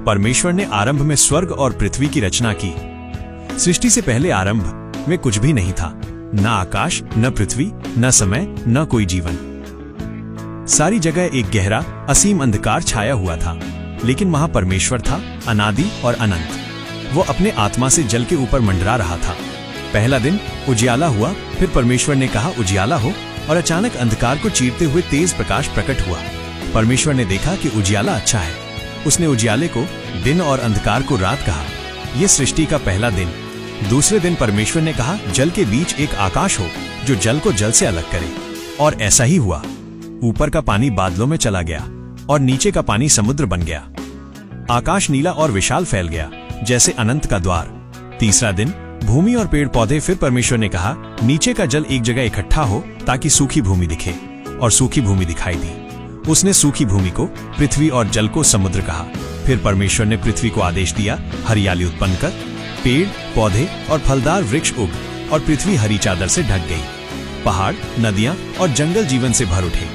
परमेश्वर ने आरंभ में स्वर्ग और पृथ्वी की रचना की। सृष्टि से पहले आरंभ में कुछ भी नहीं था, न आकाश, न पृथ्वी, न समय, न कोई जीवन। सारी जगह एक गहरा असीम अंधकार छाया हुआ था, लेकिन वहां परमेश्वर था, अनादि और अनंत। वो अपने आत्मा से जल के ऊपर मंडरा रहा था। पहला दिन उजियाला हुआ, फिर परमेश्वर ने कहा उजियाला हो, और अचानक अंधकार को चीरते हुए तेज प्रकाश प्रकट हुआ। परमेश्वर ने देखा कि उजियाला अच्छा है। उसने उजियाले को दिन और अंधकार को रात कहा। यह सृष्टि का पहला दिन। दूसरे दिन परमेश्वर ने कहा जल के बीच एक आकाश हो जो जल को जल से अलग करे, और ऐसा ही हुआ। ऊपर का पानी बादलों में चला गया और नीचे का पानी समुद्र बन गया। आकाश नीला और विशाल फैल गया जैसे अनंत का द्वार। तीसरा दिन भूमि और पेड़ पौधे। फिर परमेश्वर ने कहा नीचे का जल एक जगह इकट्ठा हो ताकि सूखी भूमि दिखे, और सूखी भूमि दिखाई दी। उसने सूखी भूमि को पृथ्वी और जल को समुद्र कहा। फिर परमेश्वर ने पृथ्वी को आदेश दिया हरियाली उत्पन्न कर, पेड़ पौधे और फलदार वृक्ष उग, और पृथ्वी हरी चादर से ढक गई। पहाड़, नदियां और जंगल जीवन से भर उठे।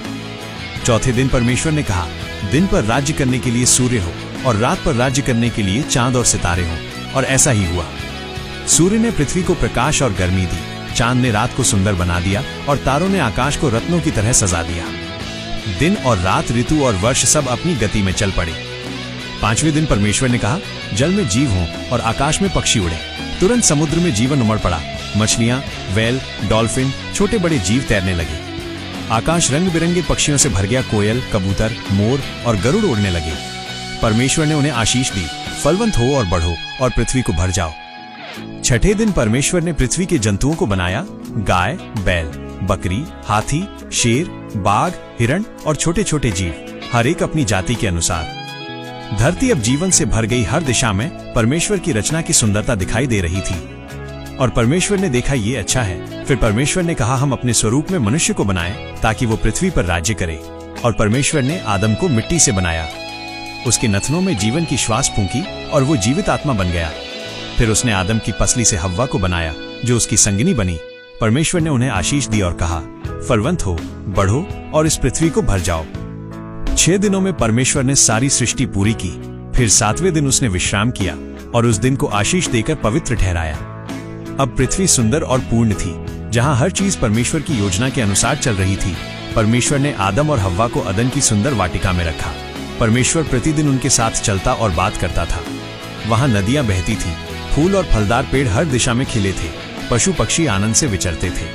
चौथे दिन परमेश्वर ने कहा दिन पर राज्य करने के लिए सूर्य हो, और रात पर राज्य करने के लिए चांद और सितारे हों, और ऐसा ही हुआ। सूर्य ने पृथ्वी को प्रकाश और गर्मी दी, चांद ने रात को सुंदर बना दिया, और तारों ने आकाश को रत्नों की तरह सजा दिया। दिन और रात, ऋतु और वर्ष सब अपनी गति में चल पड़े। पांचवें दिन परमेश्वर ने कहा जल में जीव हों और आकाश में पक्षी उड़े। तुरंत समुद्र में जीवन उमड़ पड़ा। मछलियां, व्हेल, डॉल्फिन, छोटे बड़े जीव तैरने लगे। आकाश रंग बिरंगे पक्षियों से भर गया। कोयल, कबूतर, मोर और गरुड़ उड़ने लगे। परमेश्वर ने उन्हें आशीष दी, फलवंत हो और बढ़ो और पृथ्वी को भर जाओ। छठे दिन परमेश्वर ने पृथ्वी के जंतुओं को बनाया, गाय, बैल, बकरी, हाथी, शेर, बाघ, हिरण और छोटे छोटे जीव, हर एक अपनी जाति के अनुसार। धरती अब जीवन से भर गई। हर दिशा में परमेश्वर की रचना की सुंदरता दिखाई दे रही थी, और परमेश्वर ने देखा ये अच्छा है। फिर परमेश्वर ने कहा हम अपने स्वरूप में मनुष्य को बनाएं ताकि वो पृथ्वी पर राज्य करे। और परमेश्वर ने आदम को मिट्टी से बनाया, उसके नथनों में जीवन की श्वास फूंकी और वो जीवित आत्मा बन गया। फिर उसने आदम की पसली से हव्वा को बनाया जो उसकी संगिनी बनी। परमेश्वर ने उन्हें आशीष दी और कहा फलवंत हो, बढ़ो और इस पृथ्वी को भर जाओ। 6 दिनों में परमेश्वर ने सारी सृष्टि पूरी की। फिर 7वें दिन उसने विश्राम किया और उस दिन को आशीष देकर पवित्र ठहराया। अब पृथ्वी सुंदर और पूर्ण थी, जहां हर चीज परमेश्वर की योजना के अनुसार चल रही थी। परमेश्वर ने आदम और हव्वा को अदन की सुंदर वाटिका में रखा। परमेश्वर प्रतिदिन उनके साथ चलता और बात करता था। वहां नदियां बहती थीं, फूल और फलदार पेड़ हर दिशा में खिले थे, पशु पक्षी आनंद से विचरते थे।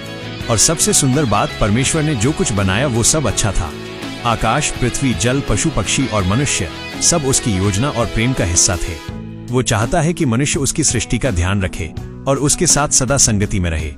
और सबसे सुंदर बात, परमेश्वर ने जो कुछ बनाया वो सब अच्छा था। आकाश, पृथ्वी, जल, पशु पक्षी और मनुष्य सब उसकी योजना और प्रेम का हिस्सा थे। वो चाहता है कि मनुष्य उसकी सृष्टि का ध्यान रखे और उसके साथ सदा संगति में रहे।